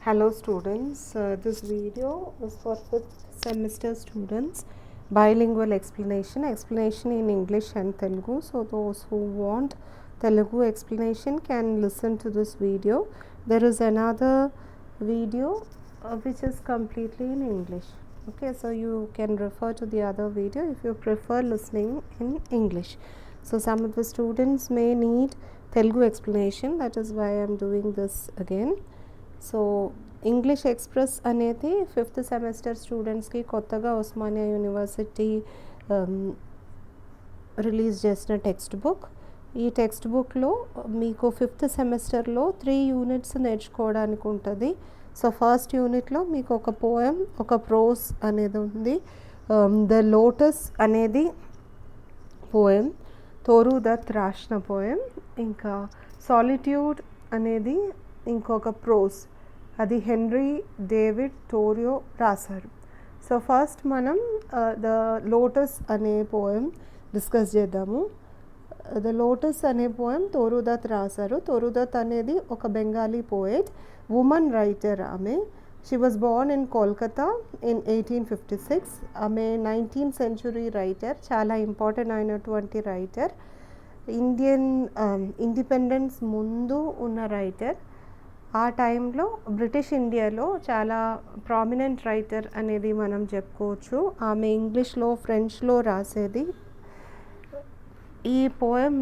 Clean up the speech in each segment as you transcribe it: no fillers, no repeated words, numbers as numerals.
Hello students, this video is for 5th semester students, bilingual explanation in English and Telugu. So those who want Telugu explanation can listen to this video. There is another video which is completely in English. Okay, so you can refer to the other video if you prefer listening in English. So some of the students may need Telugu explanation, that is why I am doing this again. So English express అనేది 5th semester స్టూడెంట్స్కి కొత్తగా Osmania university release చేసిన text book. ఈ text బుక్లో మీకు 5th సెమిస్టర్లో 3 units నేర్చుకోవడానికి ఉంటుంది. సో ఫస్ట్ యూనిట్లో మీకు ఒక పోయం, ఒక ప్రోస్ అనేది ఉంది. ద లోటస్ అనేది పోయం, తోరు దత్ రాసిన పోయం. ఇంకా సాలిట్యూడ్ అనేది ఇంకొక ప్రోస్, అది హెన్రీ డేవిడ్ థోరియో రాశారు. సో ఫస్ట్ మనం ద లోటస్ అనే పోయం డిస్కస్ చేద్దాము. ద లోటస్ అనే పోయం తోరుదత్ రాశారు. తోరుదత్ అనేది ఒక బెంగాలీ పోయెట్, ఉమెన్ రైటర్. ఆమె she was Born in Kolkata in 1856. ఆమె 19th century రైటర్, చాలా ఇంపార్టెంట్ అయినటువంటి రైటర్. ఇండియన్ ఇండిపెండెన్స్ ముందు ఉన్న రైటర్. ఆ టైంలో బ్రిటిష్ ఇండియాలో చాలా ప్రామినెంట్ రైటర్ అనేది మనం చెప్పుకోవచ్చు. ఆమె ఇంగ్లీష్లో, ఫ్రెంచ్లో రాసేది. ఈ పోయం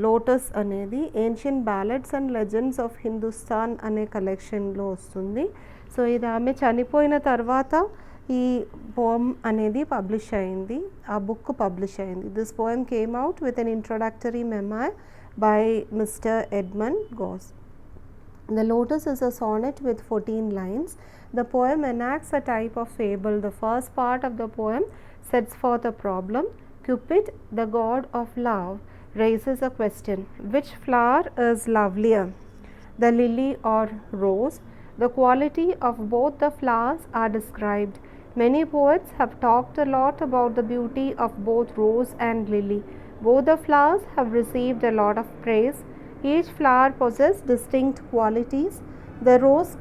లోటస్ అనేది ancient ballads and legends of Hindustan అనే కలెక్షన్లో వస్తుంది. సో ఇది ఆమె చనిపోయిన తర్వాత ఈ పోయం అనేది పబ్లిష్ అయింది, ఆ బుక్ పబ్లిష్ అయింది. This poem came out with an introductory memoir by mister Edmund Gosse. The lotus is a sonnet with 14 lines. The poem enacts a type of fable. The first part of the poem sets forth a problem. Cupid, the god of love, raises a question. Which flower is lovelier, the lily or rose? The quality of both the flowers are described. Many poets have talked a lot about the beauty of both rose and lily. Both the flowers have received a lot of praise. Each flower possesses distinct qualities. The rose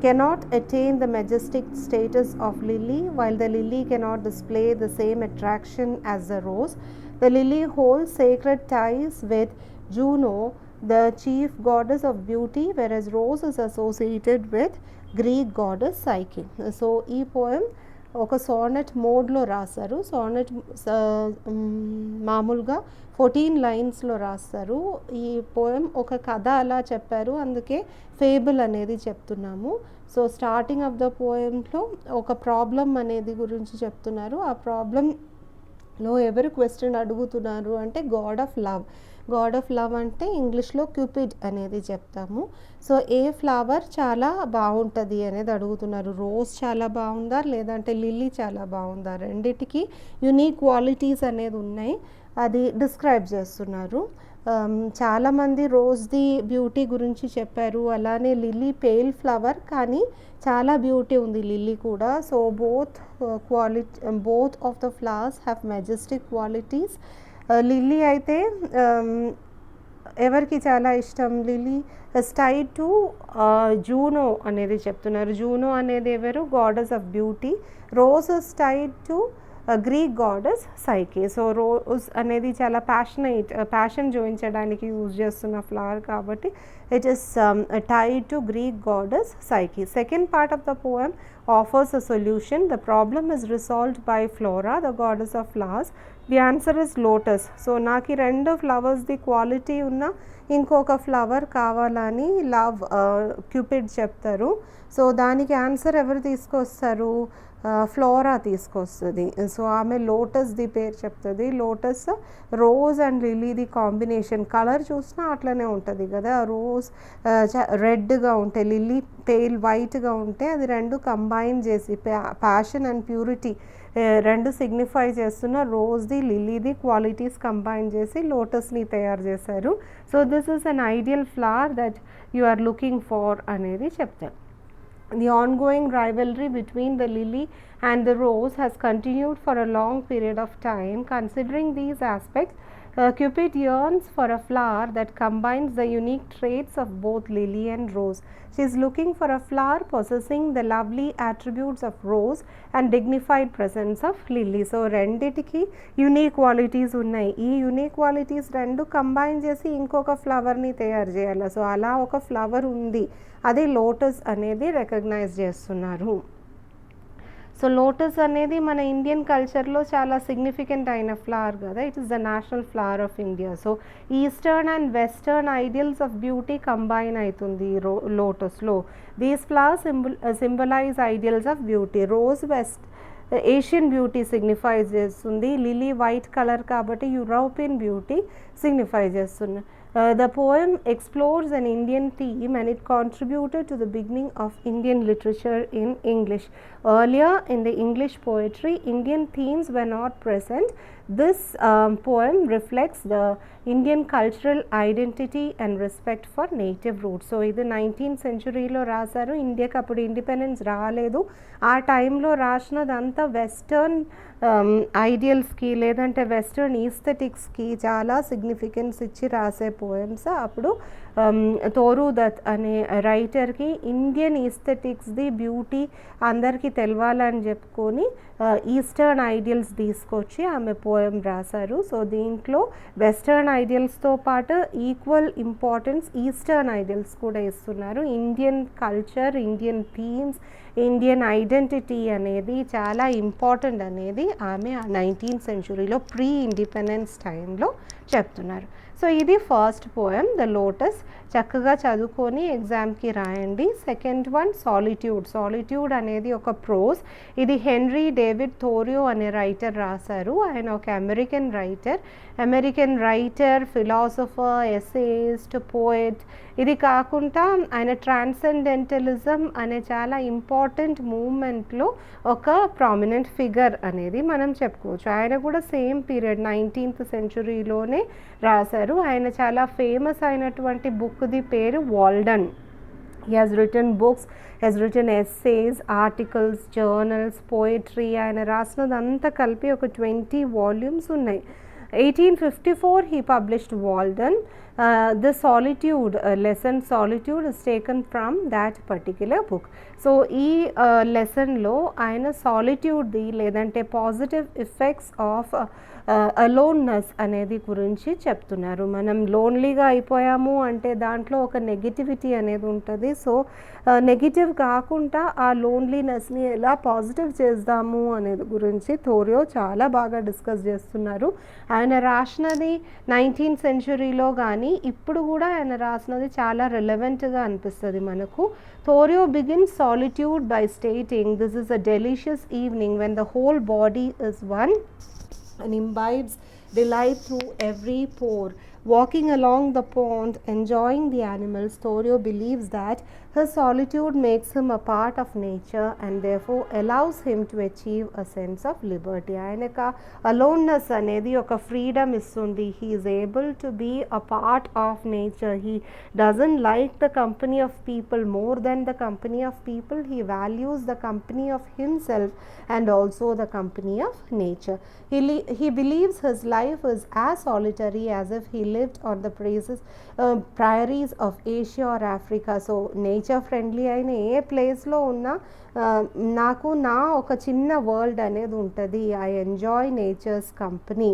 cannot attain the majestic status of lily, while the lily cannot display the same attraction as the rose. The lily holds sacred ties with Juno, the chief goddess of beauty, whereas rose is associated with Greek goddess Psyche. So, ఈ poem ఒక Sonet మోడ్లో రాశారు. Sonet మామూలుగా 14 లైన్స్లో రాస్తారు. ఈ poem ఒక కథ అలా చెప్పారు, అందుకే ఫేబుల్ అనేది చెప్తున్నాము. సో స్టార్టింగ్ ఆఫ్ ద పోయంలో ఒక ప్రాబ్లం అనేది గురించి చెప్తున్నారు. ఆ ప్రాబ్లంలో ఎవరు క్వశ్చన్ అడుగుతున్నారు అంటే God of love. God of love అంటే ఇంగ్లీష్లో క్యూపిడ్ అనేది చెప్తాము. సో ఏ ఫ్లవర్ చాలా బాగుంటుంది అనేది అడుగుతున్నారు. రోజ్ చాలా బాగుందా లేదంటే లిల్లీ చాలా బాగుందా, రెండిటికి యూనిక్ క్వాలిటీస్ అనేది ఉన్నాయి, అది డిస్క్రైబ్ చేస్తున్నారు. చాలామంది రోజ్ది బ్యూటీ గురించి చెప్పారు, అలానే లిల్లీ పేల్ ఫ్లవర్ కానీ చాలా బ్యూటీ ఉంది లిల్లీ కూడా. So both of the flowers have Majestic qualities. Lily అయితే ఎవరికి చాలా ఇష్టం, lily is tied to Juno అనేది చెప్తున్నారు. జూనో అనేది ఎవరు, goddess of beauty. Rose is tied to Greek goddess psyche. So rose అనేది చాలా ప్యాషన్ చూపించడానికి యూజ్ చేస్తున్న ఫ్లవర్ కాబట్టి it is tied to Greek goddess psyche. Second part of the poem offers a solution. The problem is resolved by Flora, the goddess of flowers. The answer is lotus. So నాకు 2 ఫ్లవర్స్ది quality ఉన్న ఇంకొక flower కావాలని love cupid చెప్తారు. So దానికి answer ఎవరు తీసుకొస్తారు, Flora తీసుకొస్తుంది. So ఆమె లోటస్ది పేరు చెప్తుంది. లోటస్ రోజ్ అండ్ లిలీది కాంబినేషన్, కలర్ చూసినా అట్లనే ఉంటుంది కదా. రోజ్ రెడ్గా ఉంటే, లిల్లీ పేల్ వైట్గా ఉంటే, అది 2 కంబైన్ చేసి ప్యాషన్ అండ్ ప్యూరిటీ 2 సిగ్నిఫై చేస్తున్న రోజ్ది లిల్లీది క్వాలిటీస్ కంబైన్ చేసి లోటస్ని తయారు చేశారు. So this is an ideal flower that you are looking for అనేది చెప్తారు. The ongoing rivalry between the lily and the rose has continued for a long period of time. Considering these aspects, Cupid yearns for a flower that combines the unique traits of both lily and rose. She is looking for a flower possessing the lovely attributes of rose and dignified presence of lily. So రెండిటికి unique qualities ఉన్నాయి. ఈ unique qualities రెండు combine చేసి ఇంకొక ఫ్లవర్ని తయారు చేయాలి. So అలా ఒక ఫ్లవర్ ఉంది, అది లోటస్ అనేది రికగ్నైజ్ చేస్తున్నారు. సో లోటస్ అనేది మన ఇండియన్ కల్చర్లో చాలా సిగ్నిఫికెంట్ అయిన ఫ్లవర్ కదా, it is the national flower of India. So eastern and western ideals of beauty combine అవుతుంది లోటస్లో. These flowers symbolize ideals of beauty. Rose west Asian beauty signify చేస్తుంది, lily white colour కాబట్టి European beauty signify చేస్తుంది. The poem explores an Indian theme and it contributed to the beginning of Indian literature in English. Earlier in the English poetry, Indian themes were not present. This poem reflects the Indian cultural identity and respect for native roots. So ఇది 19th centuryలో రాశారు. ఇండియాకి అప్పుడు independence రాలేదు. ఆ టైంలో రాసినదంతా western ఐడియల్స్కి లేదంటే western ఈస్థెటిక్స్కి చాలా significance ఇచ్చి రాసే పోయమ్స్. అప్పుడు తోరు దత్ అనే రైటర్కి ఇండియన్ ఈస్థెటిక్స్ది బ్యూటీ అందరికీ తెలవాలని చెప్పుకొని ఈస్టర్న్ ఐడియల్స్ తీసుకొచ్చి ఆమె పోయం రాశారు. సో దీంట్లో వెస్టర్న్ ఐడియల్స్తో పాటు ఈక్వల్ ఇంపార్టెన్స్ ఈస్టర్న్ ఐడియల్స్ కూడా ఇస్తున్నారు. Indian culture, Indian themes, Indian identity అనేది చాలా ఇంపార్టెంట్ అనేది ఆమె 19th centuryలో ప్రీ ఇండిపెండెన్స్ టైంలో చెప్తున్నారు. సో ఇది ఫస్ట్ పోయం ద లోటస్. చక్కగా చదువుకొని ఎగ్జామ్కి రాయండి. Second one solitude. సాలిట్యూడ్ అనేది ఒక ప్రోజ్. ఇది హెన్రీ డేవిడ్ థోరియో అనే రైటర్ రాశారు. ఆయన ఒక అమెరికన్ రైటర్, ఫిలాసఫర్, ఎస్సేయిస్ట్, పోయెట్. ఇది కాకుండా ఆయన ట్రాన్సెండెంటలిజం అనే చాలా ఇంపార్టెంట్ మూవ్మెంట్లో ఒక ప్రామినెంట్ ఫిగర్ అనేది మనం చెప్పుకోవచ్చు. ఆయన కూడా సేమ్ పీరియడ్ 19th centuryలోనే రాశారు. ఆయన చాలా ఫేమస్ అయినటువంటి బుక్ది పేరు వాల్డన్. He has written books, has written essays, articles, journals, poetry. ఆయన రాసినదంతా కలిపి ఒక 20 volumes ఉన్నాయి. 1854 he published Walden. The solitude lesson solitude is taken from that particular book. So ఈ లెసన్లో ఆయన సాలిట్యూడ్ది లేదంటే పాజిటివ్ ఎఫెక్ట్స్ ఆఫ్ అలోన్నెస్ అనేది గురించి చెప్తున్నారు. మనం లోన్లీగా అయిపోయాము అంటే దాంట్లో ఒక నెగిటివిటీ అనేది ఉంటుంది. సో నెగిటివ్ కాకుండా ఆ లోన్లీనెస్ని ఎలా పాజిటివ్ చేద్దాము అనేది గురించి థోరియో చాలా బాగా డిస్కస్ చేస్తున్నారు. ఆయన రాసినది 19th centuryలో కానీ ఇప్పుడు కూడా ఆయన రాసినది చాలా రిలవెంట్గా అనిపిస్తుంది మనకు. థోరియో begins solitude by stating, "This is a delicious evening when the whole body is one and imbibes delight through every pore. Walking along the pond, enjoying the animals, Thoreau believes that his solitude makes him a part of nature and therefore allows him to achieve a sense of liberty." ఆయనకు aloneness అనేది ఒక freedom ఇస్తుంది. He is able to be a part of nature. He doesn't like the company of people more than the company of people. He values the company of himself and also the company of nature. He believes his life is as solitary as if he lived on the prairies of Asia or Africa. So nature friendly అయిన ఏ ప్లేస్లో ఉన్నా నాకు ఒక చిన్న world అనేది ఉంటుంది. I enjoy nature's company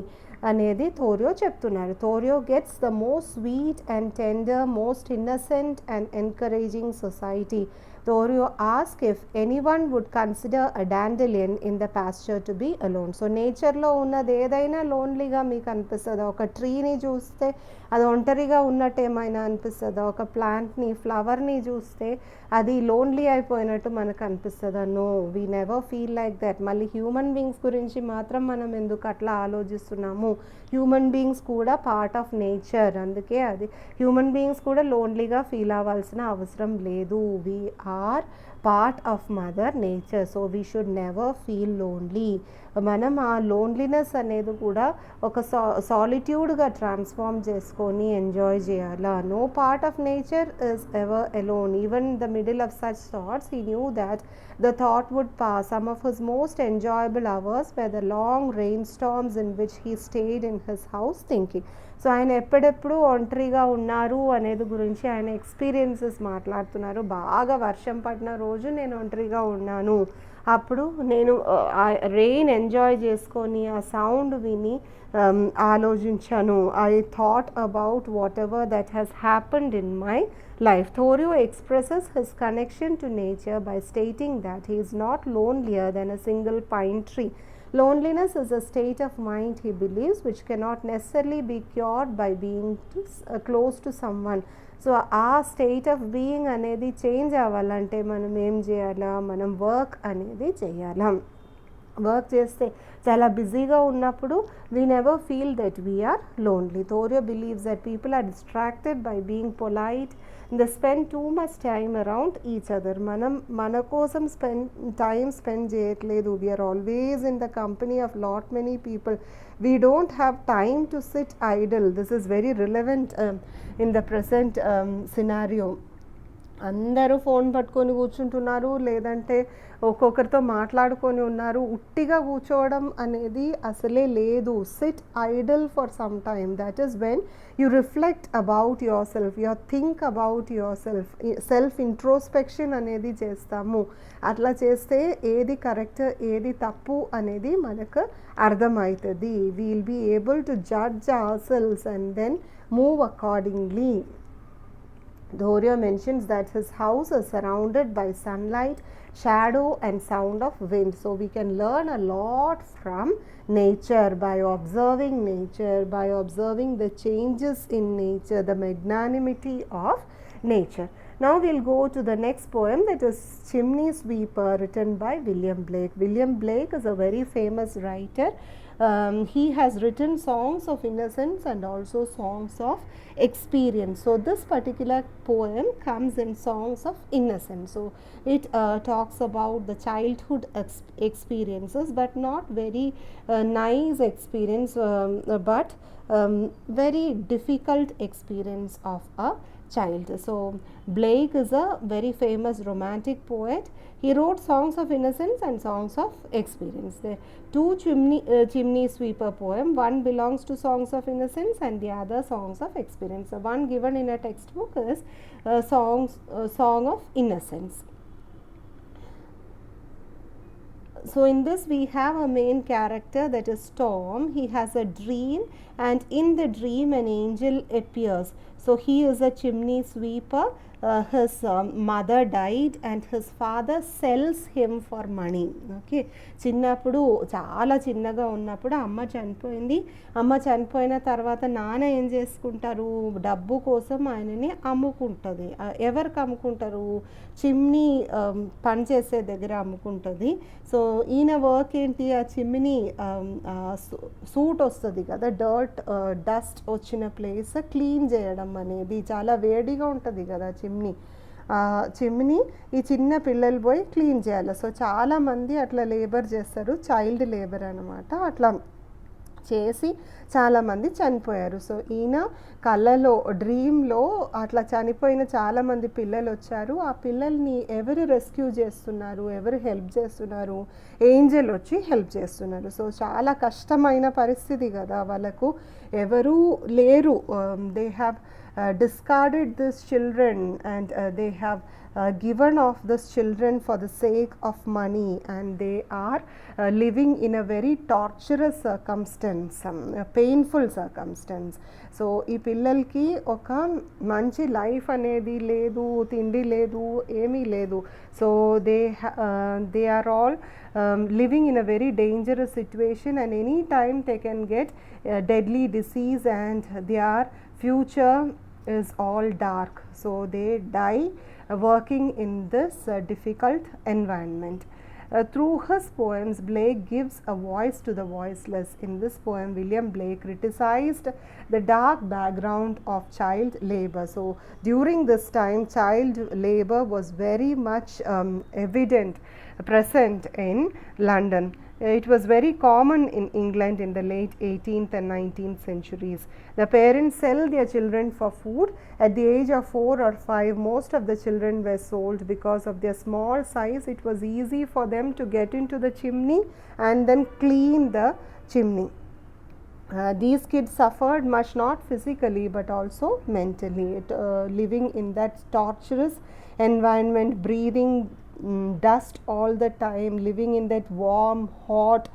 అనేది Thoreau చెప్తున్నారు. Thoreau gets the most sweet and tender, most innocent and encouraging society. Thoreau asked if anyone would consider a dandelion in the pasture to be alone. So నేచర్లో ఉన్నది ఏదైనా లోన్లీగా మీకు అనిపిస్తుందా? ఒక ట్రీని చూస్తే అది ఒంటరిగా ఉన్నట్టు ఏమైనా అనిపిస్తుందా? ఒక ప్లాంట్ని, ఫ్లవర్ని చూస్తే అది లోన్లీ అయిపోయినట్టు మనకు అనిపిస్తుందా? No, we never feel like that. మళ్ళీ హ్యూమన్ బీయింగ్స్ గురించి మాత్రం మనం ఎందుకు అట్లా ఆలోచిస్తున్నాము? హ్యూమన్ బీయింగ్స్ కూడా పార్ట్ ఆఫ్ నేచర్. అందుకే అది హ్యూమన్ బీయింగ్స్ కూడా లోన్లీగా ఫీల్ అవ్వాల్సిన అవసరం లేదు. We are part of mother nature. So we should never feel lonely. మనం ఆ లోన్లీనెస్ అనేది కూడా ఒక సాలిట్యూడ్గా ట్రాన్స్ఫార్మ్ చేసుకొని ఎంజాయ్ చేయాలా. No part of nature is ever alone. Even the middle of such thoughts he knew that the thought would pass. Some of his most enjoyable hours were the long rainstorms in which he stayed stayed in his house thinking. So ఆయన ఎప్పుడెప్పుడు ఒంటరిగా ఉన్నారు అనేది గురించి ఆయన experiences మాట్లాడుతున్నారు. బాగా వర్షం పడిన రోజు నేను ఒంటరిగా ఉన్నాను, అప్పుడు నేను రెయిన్ ఎంజాయ్ చేసుకొని ఆ సౌండ్ విని ఆలోచించాను. I thought about what ever that has happened in my life. Thoreau expresses his connection to nature by stating that he is not lonelier than a single pine tree. Loneliness is a state of mind, he believes, which cannot necessarily be cured by being close to someone. So ఆ state of being అనేది change అవ్వాలంటే మనం ఏం చేయాలా, మనం work అనేది చేయాలా. Work చేస్తే చాలా బిజీగా ఉన్నప్పుడు we never feel that we are lonely. Thoreau believes that people are distracted by being polite, they spend too much time around each other. మనం మన కోసం టైం స్పెండ్ చేయట్లేదు. We are always in the company of lot many people. We don't have time to sit idle. This is very relevant in the present scenario. అందరూ phone పట్టుకొని కూర్చుంటున్నారు, లేదంటే ఒక్కొక్కరితో మాట్లాడుకొని ఉన్నారు. ఉట్టిగా కూర్చోవడం అనేది అసలే లేదు. SIT Idol for some time. That is when you reflect about your self, you think about your self. Self introspection అనేది చేస్తాము. అట్లా చేస్తే ఏది కరెక్ట్ ఏది తప్పు అనేది మనకు అర్థమవుతుంది. We will be able to judge our selves and then move accordingly. Thoreau mentions that his house is surrounded by sunlight, shadow and sound of wind. So we can learn a lot from nature by observing nature, by observing the changes in nature, the magnanimity of nature. Now we'll go to the next poem, that is Chimney Sweeper, written by William Blake. William Blake is a very famous writer. He has written songs of innocence and also songs of experience. So this particular poem comes in songs of innocence. So it talks about the childhood experiences, but not very nice experience, but very difficult experience of a child. So Blake is a very famous romantic poet. He wrote songs of innocence and songs of experience. The two chimney sweeper poem, one belongs to songs of innocence and the other songs of experience. The one given in a textbook is song of innocence. So in this we have a main character, that is Tom. He has a dream, and in the dream an angel appears. So he is a chimney sweeper. His mother died and his father sells him for money. Okay, చిన్నప్పుడు చాలా చిన్నగా ఉన్నప్పుడు అమ్మ చనిపోయింది. అమ్మ చనిపోయిన తర్వాత నాన్న ఏం చేసుకుంటారు, డబ్బు కోసం ఆయనని అమ్ముకుంటుంది. ఎవరికి అమ్ముకుంటారు, చిమ్నీ పనిచేసే దగ్గర అమ్ముకుంటుంది. సో ఈయన వర్క్ ఏంటి, ఆ చిమ్నీ సూట్ వస్తుంది కదా, డస్ట్ వచ్చిన ప్లేస్ క్లీన్ చేయడం అనేది. చాలా వేడిగా ఉంటుంది కదా చిమ్నీ, ఈ చిన్న పిల్లలు పోయి క్లీన్ చేయాలి. సో చాలామంది అట్లా లేబర్ చేస్తారు, చైల్డ్ లేబర్ అనమాట. అట్లా చేసి చాలామంది చనిపోయారు. సో ఈయన కళ్ళలో, డ్రీమ్లో అట్లా చనిపోయిన చాలామంది పిల్లలు వచ్చారు. ఆ పిల్లల్ని ఎవరు రెస్క్యూ చేస్తున్నారు, ఎవరు హెల్ప్ చేస్తున్నారు, ఏంజల్ వచ్చి హెల్ప్ చేస్తున్నారు. సో చాలా కష్టమైన పరిస్థితి కదా, వాళ్ళకు ఎవరూ లేరు. They have discarded these children and they have given off these children for the sake of money, and they are living in a very torturous circumstance, painful circumstance. So ఈ పిల్లలకి ఒక మంచి లైఫ్ అనేది లేదు, తిండి లేదు, ఏమీ లేదు. So they are all living in a very dangerous situation, and any time they can get deadly disease and their future is all dark. So they die working in this difficult environment. Through his poems, Blake gives a voice to the voiceless. In this poem, William Blake criticized the dark background of child labor. So during this time, child labor was very much evident, present in London. It was very common in England in the late 18th and 19th centuries. The parents sell their children for food. At the age of 4 or 5, most of the children were sold because of their small size. It was easy for them to get into the chimney and then clean the chimney. These kids suffered much, not physically but also mentally, living in that torturous environment, breathing dust all the time, living in that warm, hot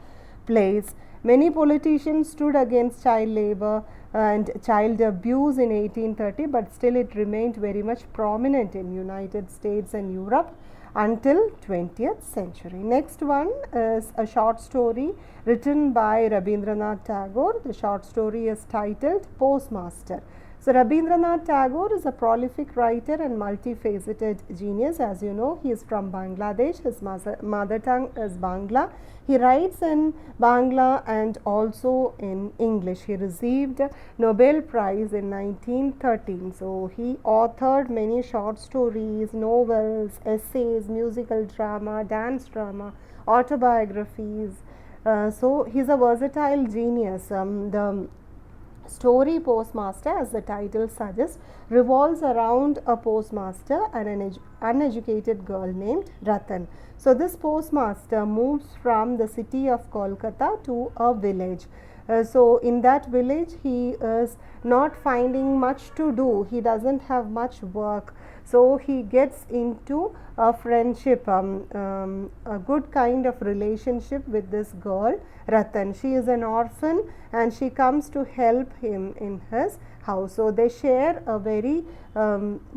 place. Many politicians stood against child labor and child abuse in 1830, but still it remained very much prominent in United States and Europe until 20th century. Next one is a short story written by Rabindranath Tagore. The short story is titled Postmaster. So Rabindranath Tagore is a prolific writer and multifaceted genius. As you know, he is from Bangladesh. His mother tongue is Bangla. He writes in Bangla and also in English. He received Nobel Prize in 1913. So he authored many short stories, novels, essays, musical drama, dance drama, autobiographies. So he's a versatile genius. The story Postmaster, as the title suggests, revolves around a postmaster and an uneducated girl named Ratan. So this postmaster moves from the city of Kolkata to a village. So in that village he is not finding much to do. He doesn't have much work. So he gets into a friendship, a good kind of relationship with this girl Ratan. She is an orphan and she comes to help him in his house. So they share a very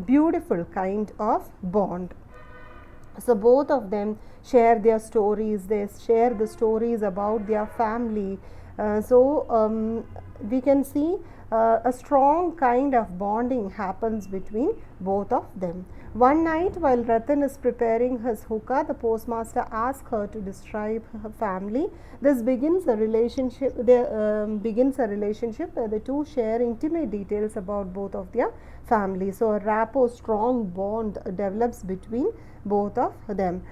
beautiful kind of bond. So both of them share their stories. They share the stories about their family. We can see a strong kind of bonding happens between both of them. One night, while Ratan is preparing his hookah, the postmaster asks her to describe her family. This begins a relationship. Begins a relationship where the two share intimate details about both of their families. So a rapport, strong bond develops between both of them.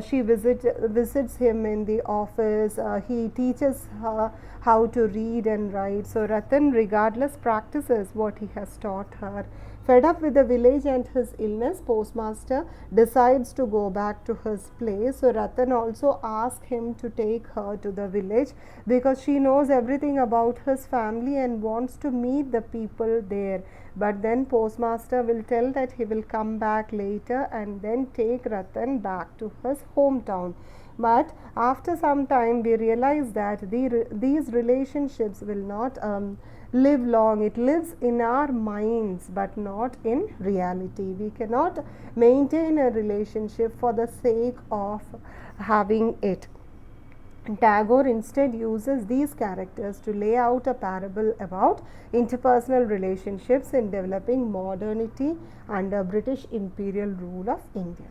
She visits him in the office. He teaches her how to read and write. So Ratan, regardless, practices what he has taught her. Fed up with the village and his illness, postmaster decides to go back to his place. So Ratan also asks him to take her to the village because she knows everything about his family and wants to meet the people there. But then postmaster will tell that he will come back later and then take Ratan back to his hometown. But after some time we realize that these relationships will not live long. It lives in our minds but not in reality. We cannot maintain a relationship for the sake of having it. Tagore instead uses these characters to lay out a parable about interpersonal relationships in developing modernity under British imperial rule of India.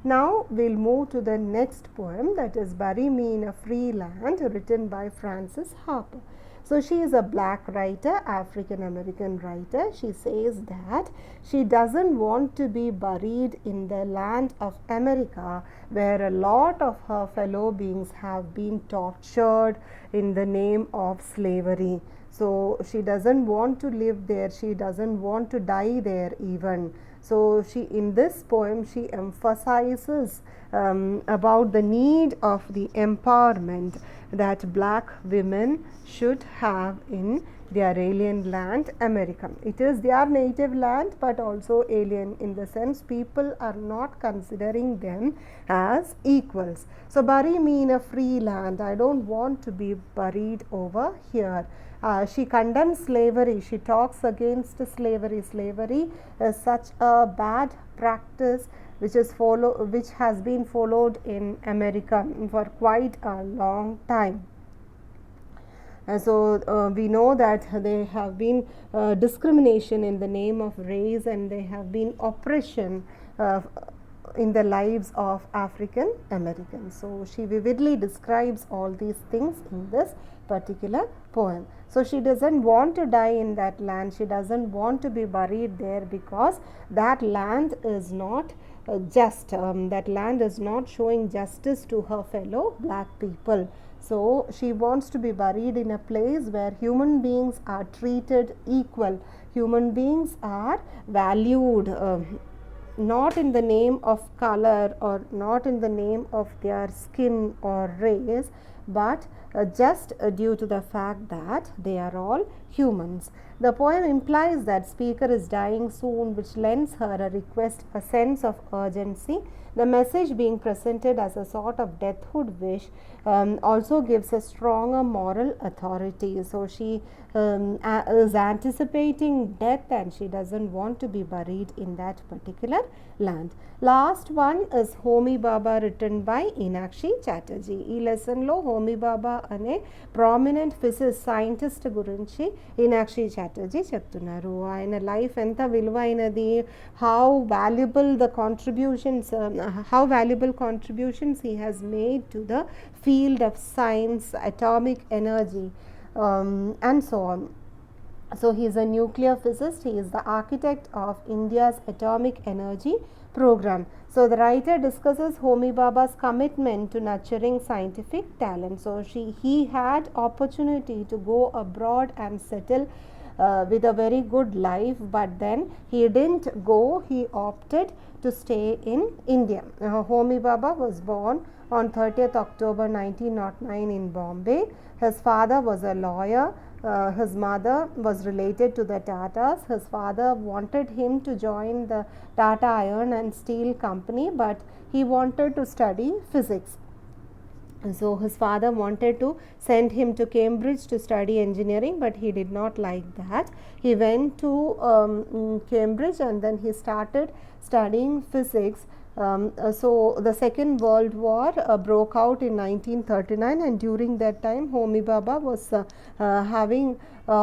Now we'll move to the next poem, that is Bury Me in a Free Land, written by Frances Harper. So she is a black writer, African American writer. She says that she doesn't want to be buried in the land of America where a lot of her fellow beings have been tortured in the name of slavery. So she doesn't want to live there. She doesn't want to die there even. So in this poem she emphasizes about the need of the empowerment that black women should have in their alien land, America. It is their native land but also alien, in the sense people are not considering them as equals. So bury me in a free land. I don't want to be buried over here. She condemns slavery. She talks against slavery. Slavery is such a bad practice which has been followed in America for quite a long time. We know that there have been discrimination in the name of race, and there have been oppression in the lives of African Americans. So she vividly describes all these things in this particular poem. So she doesn't want to die in that land. She doesn't want to be buried there because that land is not just. That land is not showing justice to her fellow black people. So she wants to be buried in a place where human beings are treated equal. Human beings are valued, not in the name of color or not in the name of their skin or race, but just due to the fact that they are all humans. The poem implies that speaker is dying soon, which lends her a request, a sense of urgency. The message being presented as a sort of deathhood wish also gives a stronger moral authority. So she is anticipating death and she doesn't want to be buried in that particular land. Last one is Homi Baba, written by Inakshi Chatterjee. ఈ లెసన్లో హోమీ బాబా అనే prominent physics scientist గురించి ఇనాక్షి చాటర్జీ చెప్తున్నారు. ఆయన life ఎంత విలువైనది, how valuable contributions he has made to the field of science, atomic energy, and so on. So he is a nuclear physicist. He is the architect of India's atomic energy program. So the writer discusses Homi Baba's commitment to nurturing scientific talent. So he had opportunity to go abroad and settle with a very good life, but then he didn't go. He opted to stay in India. Homi Baba was born on 30th October 1909 in Bombay. His father was a lawyer. His mother was related to the Tatas. His father wanted him to join the Tata Iron and Steel Company, but he wanted to study physics. So his father wanted to send him to Cambridge to study engineering, but he did not like that. He went to Cambridge and then he started studying physics. So the Second World War broke out in 1939, and during that time Homi Baba was having a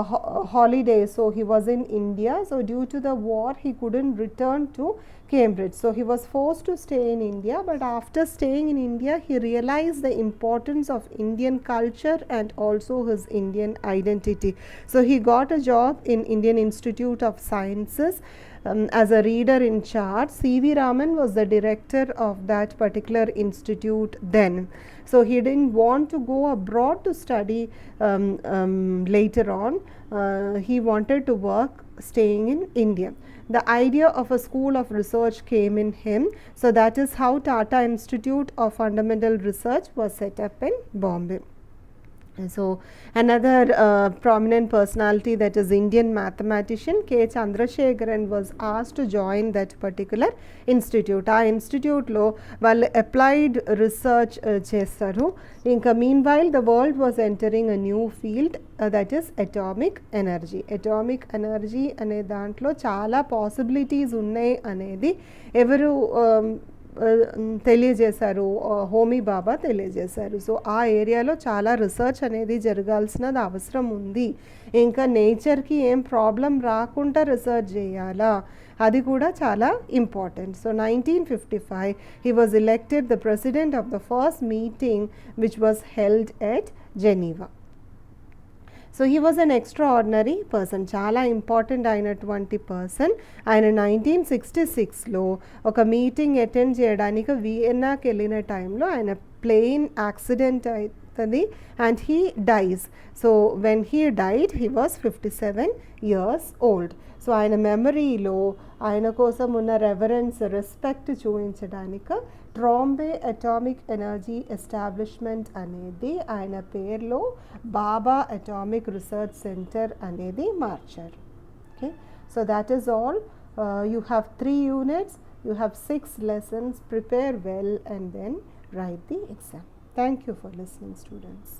holiday, so he was in India. So due to the war he couldn't return to Cambridge, so he was forced to stay in India. But after staying in India he realized the importance of Indian culture and also his Indian identity. So he got a job in Indian Institute of Sciences as a reader in charge. C.V. Raman was the director of that particular institute then. So he didn't want to go abroad to study later on. He wanted to work staying in India. The idea of a school of research came in him. So that is how Tata Institute of Fundamental Research was set up in Bombay. So another prominent personality, that is Indian mathematician K. Chandrasekharan, was asked to join that particular institute. ఆ ఇన్స్టిట్యూట్లో వాళ్ళు applied research చేస్తారు. ఇంకా mean while the world was entering a new field, that is atomic energy. Atomic energy అనే దాంట్లో చాలా possibilities ఉన్నాయి అనేది ఎవరు తెలియజేశారు? హోమీ బాబా తెలియజేశారు. సో ఆ ఏరియాలో చాలా రీసెర్చ్ అనేది జరగాల్సినది అవసరం ఉంది. ఇంకా నేచర్కి ఏం ప్రాబ్లం రాకుండా రీసెర్చ్ చేయాలా, అది కూడా చాలా important. So 1955 he was elected the president of the first meeting which was held at Geneva. So he was an extraordinary person, చాలా ఇంపార్టెంట్ అయినటువంటి పర్సన్. ఆయన 1966లో ఒక మీటింగ్ అటెండ్ చేయడానికి వియన్నాకి వెళ్ళిన టైంలో ఆయన ప్లేన్ యాక్సిడెంట్ అవుతుంది and he dice. So when he died he was 57 years old. So ఆయన మెమరీలో ఆయన కోసం ఉన్న రెవరెన్స్, రెస్పెక్ట్ చూపించడానికి ట్రాంబే అటామిక్ ఎనర్జీ ఎస్టాబ్లిష్మెంట్ అనేది ఆయన పేరులో బాబా అటామిక్ రీసెర్చ్ సెంటర్ అనేది మార్చారు. Okay, so that is all. You have 3 units, you have 6 lessons. Prepare well and then write the exam. Thank you for listening, students.